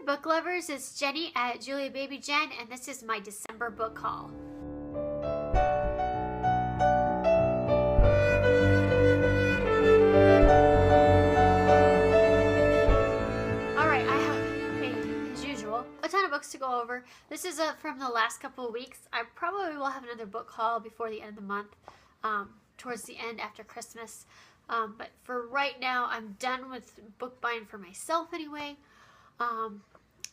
book lovers, it's Jenny at Julia Baby Jen, and this is my December book haul. Alright, I have, as usual, a ton of books to go over. This is from the last couple of weeks. I probably will have another book haul before the end of the month, towards the end after Christmas. But for right now, I'm done with book buying for myself anyway.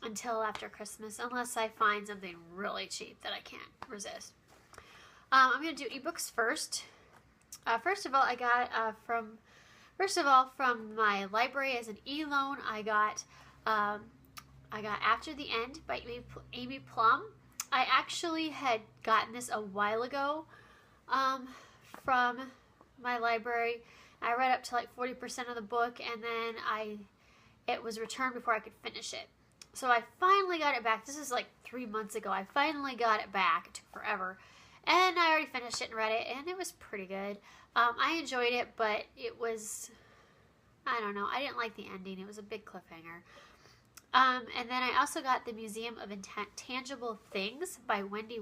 Until after Christmas, unless I find something really cheap that I can't resist. I'm going to do ebooks first. First of all, I got from my library as an e-loan, I got After the End by Amy Plum. I actually had gotten this a while ago from my library. I read up to like 40% of the book, and then it was returned before I could finish it. So I finally got it back. This is like 3 months ago. I finally got it back. It took forever. And I already finished it and read it, and it was pretty good. I enjoyed it, but it was, I don't know, I didn't like the ending. It was a big cliffhanger. And then I also got The Museum of Intangible Things by Wendy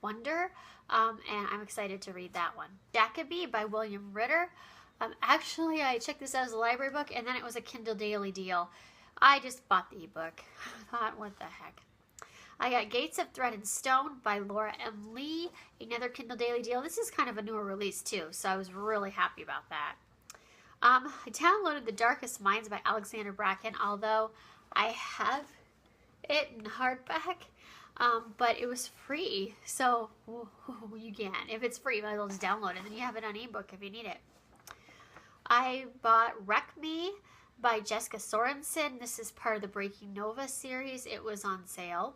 Wunder, and I'm excited to read that one. Jacoby by William Ritter. Actually, I checked this out as a library book, and then it was a Kindle Daily deal. I just bought the ebook. I thought, what the heck. I got Gates of Thread and Stone by Laura M. Lee, another Kindle Daily deal. This is kind of a newer release too, so I was really happy about that. I downloaded The Darkest Minds by Alexander Bracken, although I have it in hardback, but it was free, so you can. If it's free, might as well just download it, and you have it on ebook if you need it. I bought Wreck Me by Jessica Sorensen. This is part of the Breaking Nova series. It was on sale.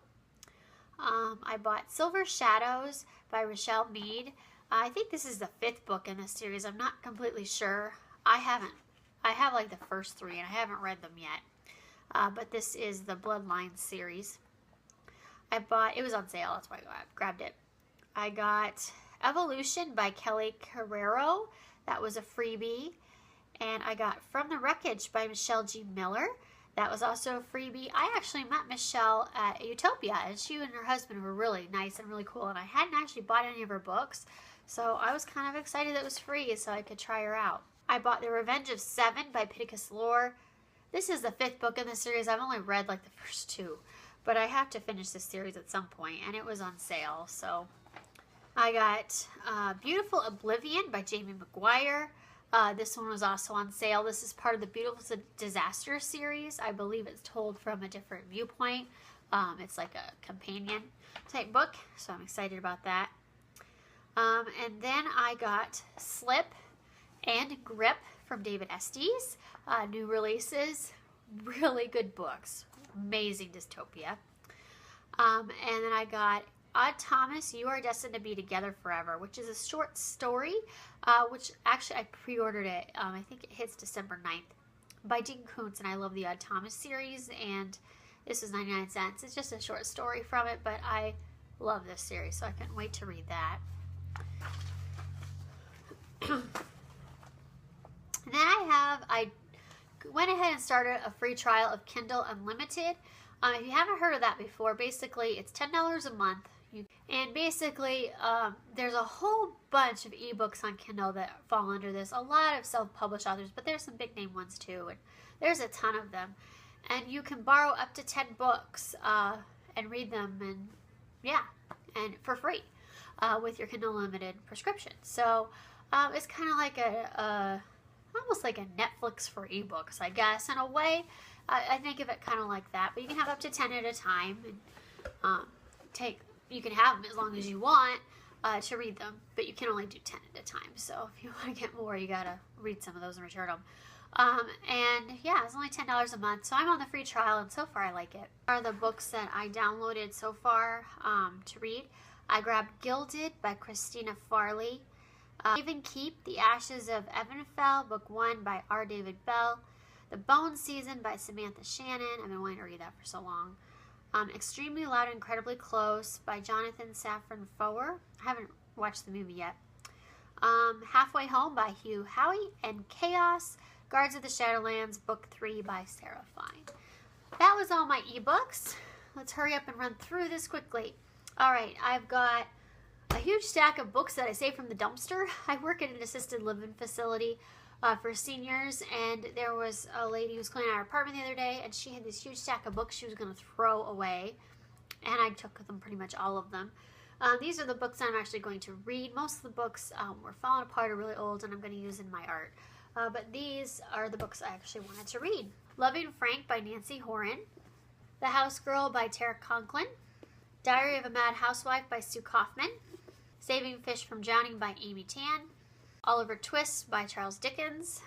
I bought Silver Shadows by Rochelle Mead. I think this is the 5th book in this series. I'm not completely sure. I have like the first 3 and I haven't read them yet. But this is the Bloodlines series. It was on sale, that's why I grabbed it. I got Evolution by Kelly Carrero. That was a freebie. And I got From the Wreckage by Michelle G. Miller. That was also a freebie. I actually met Michelle at Utopia, and she and her husband were really nice and really cool. And I hadn't actually bought any of her books, so I was kind of excited that it was free so I could try her out. I bought The Revenge of Seven by Pittacus Lore. This is the 5th book in the series. I've only read like the first 2, but I have to finish this series at some point, and it was on sale. So I got Beautiful Oblivion by Jamie McGuire. This one was also on sale. This is part of the Beautiful Disaster series. I believe it's told from a different viewpoint. It's like a companion type book, so I'm excited about that. And then I got Slip and Grip from David Estes. New releases. Really good books. Amazing dystopia. And then I got Odd Thomas, You Are Destined to Be Together Forever, which is a short story, which actually I pre-ordered it. I think it hits December 9th by Dean Koontz, and I love the Odd Thomas series, and this was 99 cents. It's just a short story from it, but I love this series, so I couldn't wait to read that. And then I went ahead and started a free trial of Kindle Unlimited. If you haven't heard of that before, basically it's $10 a month. And basically, there's a whole bunch of ebooks on Kindle that fall under this. A lot of self-published authors, but there's some big name ones too. And there's a ton of them. And you can borrow up to 10 books and read them, and for free with your Kindle Unlimited prescription. So it's kind of like almost like a Netflix for ebooks, I guess, in a way. I think of it kind of like that. But you can have up to 10 at a time, and you can have them as long as you want to read them, but you can only do 10 at a time. So if you want to get more, you gotta read some of those and return them. And yeah, it's only $10 a month, so I'm on the free trial, and so far I like it. Are the books that I downloaded so far to read. I grabbed Gilded by Christina Farley. Even Keep, The Ashes of Evanfell, Book 1 by R. David Bell. The Bone Season by Samantha Shannon. I've been wanting to read that for so long. Extremely Loud, Incredibly Close by Jonathan Safran Foer. I haven't watched the movie yet. Halfway Home by Hugh Howey. And Chaos, Guards of the Shadowlands, Book 3 by Sarah Fine. that was all my ebooks. Let's hurry up and run through this quickly. All right, I've got a huge stack of books that I saved from the dumpster. I work at an assisted living facility for seniors, and there was a lady who was cleaning out her apartment the other day, and she had this huge stack of books she was going to throw away, and I took them, pretty much all of them. These are the books I'm actually going to read. Most of the books were falling apart or really old, and I'm going to use in my art. But these are the books I actually wanted to read. Loving Frank by Nancy Horan. The House Girl by Tara Conklin. Diary of a Mad Housewife by Sue Kaufman. Saving Fish from Drowning by Amy Tan. Oliver Twist by Charles Dickens.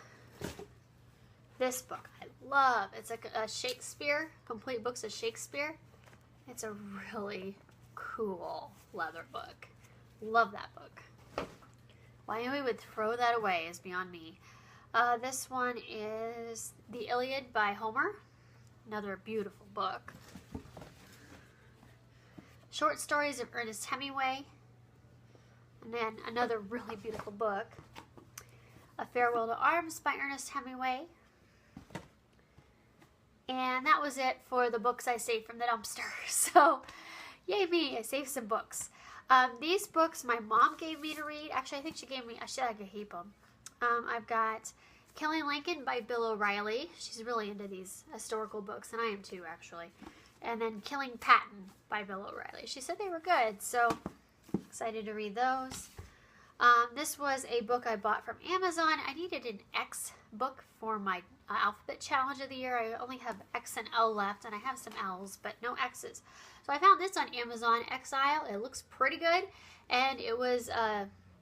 This book I love. It's like a Shakespeare, complete books of Shakespeare. It's a really cool leather book. Love that book. Why we would throw that away is beyond me. This one is The Iliad by Homer. Another beautiful book. Short Stories of Ernest Hemingway. And then another really beautiful book. A Farewell to Arms by Ernest Hemingway. And that was it for the books I saved from the dumpster. So, yay me, I saved some books. These books my mom gave me to read. Actually, I think she gave me, I could keep them. I've got Killing Lincoln by Bill O'Reilly. She's really into these historical books, and I am too, actually. And then Killing Patton by Bill O'Reilly. She said they were good, so excited to read those. This was a book I bought from Amazon. I needed an X book for my alphabet challenge of the year. I only have X and L left, and I have some L's, but no X's. So I found this on Amazon, Exile. It looks pretty good, and it was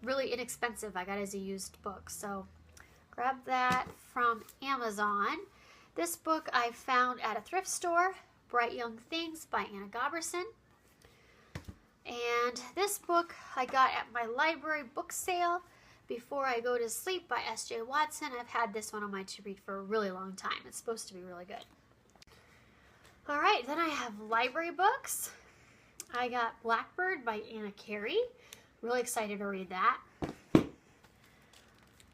really inexpensive. I got it as a used book, so grab that from Amazon. This book I found at a thrift store, Bright Young Things by Anna Goberson. And this book I got at my library book sale, Before I Go to Sleep by S.J. Watson. I've had this one on my to-read for a really long time. It's supposed to be really good. Alright, then I have library books. I got Blackbird by Anna Carey. Really excited to read that.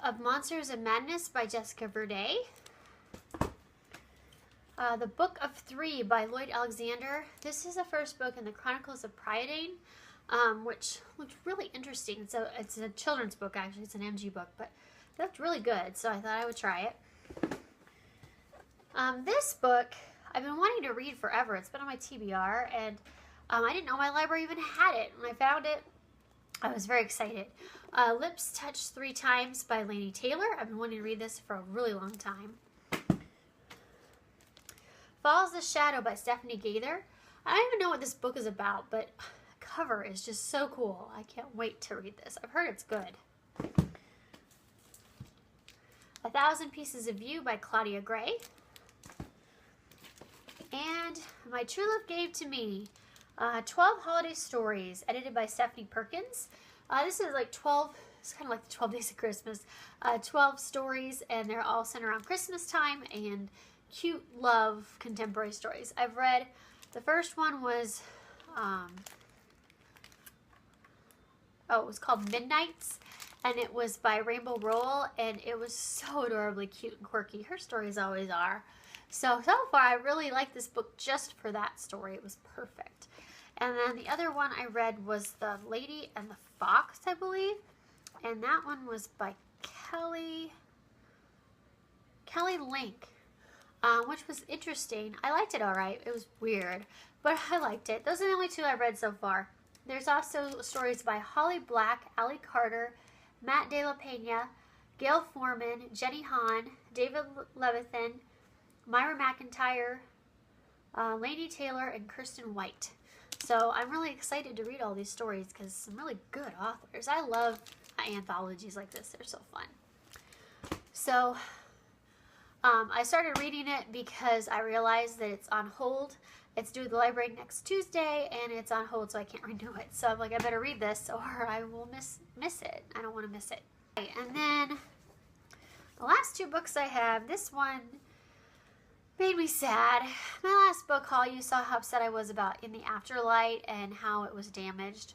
Of Monsters and Madness by Jessica Verde. The Book of Three by Lloyd Alexander. This is the first book in the Chronicles of Priadane, which looked really interesting. So it's a children's book, actually. It's an MG book, but it looked really good, so I thought I would try it. This book I've been wanting to read forever. It's been on my TBR, and I didn't know my library even had it. When I found it, I was very excited. Lips Touched Three Times by Laini Taylor. I've been wanting to read this for a really long time. Falls the Shadow by Stephanie Gaither. I don't even know what this book is about, but the cover is just so cool. I can't wait to read this. I've heard it's good. A Thousand Pieces of You by Claudia Gray. And My True Love Gave to Me. 12 Holiday Stories, edited by Stephanie Perkins. This is like 12, it's kind of like the 12 Days of Christmas. 12 stories, and they're all centered around Christmas time and cute love contemporary stories. I've read, the first one was, it was called Midnights, and it was by Rainbow Rowell, and it was so adorably cute and quirky. Her stories always are. So far I really like this book just for that story. It was perfect. And then the other one I read was The Lady and the Fox, I believe. And that one was by Kelly Link, which was interesting. I liked it all right. It was weird, but I liked it. Those are the only two I read so far. There's also stories by Holly Black, Allie Carter, Matt De La Pena, Gail Foreman, Jenny Han, David Levithan, Myra McIntyre, Laini Taylor, and Kirsten White. So I'm really excited to read all these stories because some really good authors. I love anthologies like this. They're so fun. So I started reading it because I realized that it's on hold. It's due at the library next Tuesday, and it's on hold, so I can't renew it. So I'm like, I better read this or I will miss it. I don't want to miss it. Okay, and then the last two books I have, this one made me sad. My last book haul, you saw how upset I was about In the Afterlight and how it was damaged.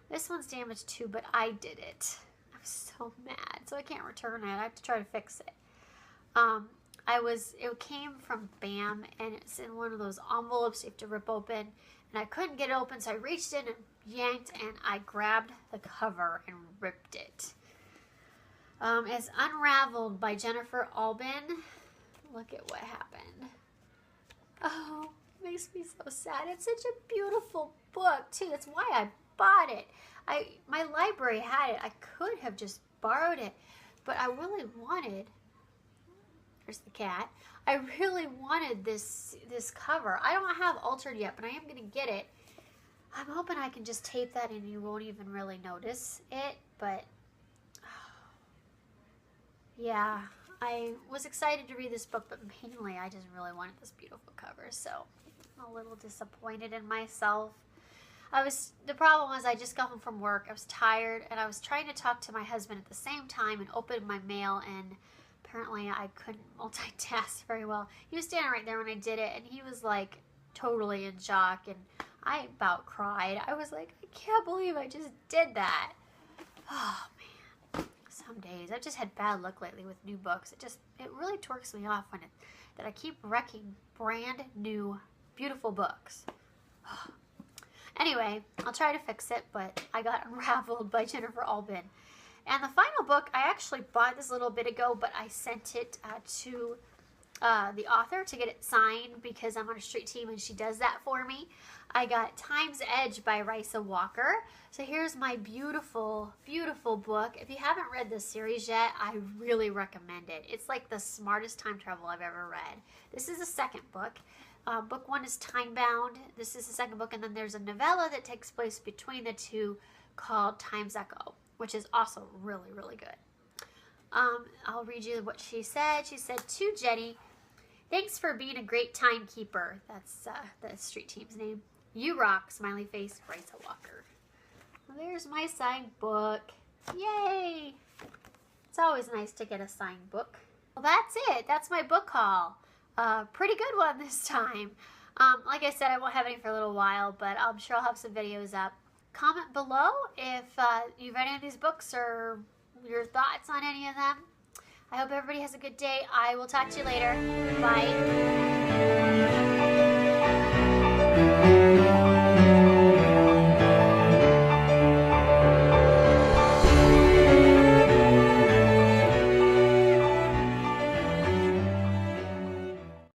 This one's damaged too, but I did it. I'm so mad, so I can't return it. I have to try to fix it. it came from BAM, and it's in one of those envelopes you have to rip open, and I couldn't get it open, so I reached in and yanked, and I grabbed the cover and ripped it. It's Unraveled by Jennifer Aubin. Look at what happened. Oh, it makes me so sad. It's such a beautiful book, too. That's why I bought it. My library had it. I could have just borrowed it, but I really wanted, there's the cat, I really wanted this cover. I don't have Altered yet, but I am going to get it. I'm hoping I can just tape that and you won't even really notice it, but yeah, I was excited to read this book, but mainly I just really wanted this beautiful cover, so I'm a little disappointed in myself. The problem was I just got home from work, I was tired, and I was trying to talk to my husband at the same time and open my mail, and apparently I couldn't multitask very well. He was standing right there when I did it, and he was like totally in shock, and I about cried. I was like, I can't believe I just did that. Oh man, some days I've just had bad luck lately with new books. It really torques me off that I keep wrecking brand new beautiful books. Anyway, I'll try to fix it, but I got Unraveled by Jennifer Aubin. And the final book, I actually bought this a little bit ago, but I sent it to the author to get it signed because I'm on a street team and she does that for me. I got Time's Edge by Risa Walker. So here's my beautiful, beautiful book. If you haven't read this series yet, I really recommend it. It's like the smartest time travel I've ever read. This is the second book. Book one is Time Bound. This is the second book, and then there's a novella that takes place between the two called Time's Echo, which is also really, really good. I'll read you what she said. She said, to Jenny, thanks for being a great timekeeper. That's the street team's name. You rock, smiley face, Risa Walker. Well, there's my signed book. Yay! It's always nice to get a signed book. Well, that's it. That's my book haul. Pretty good one this time. Like I said, I won't have any for a little while, but I'm sure I'll have some videos up. Comment below if you've read any of these books or your thoughts on any of them. I hope everybody has a good day. I will talk to you later. Bye.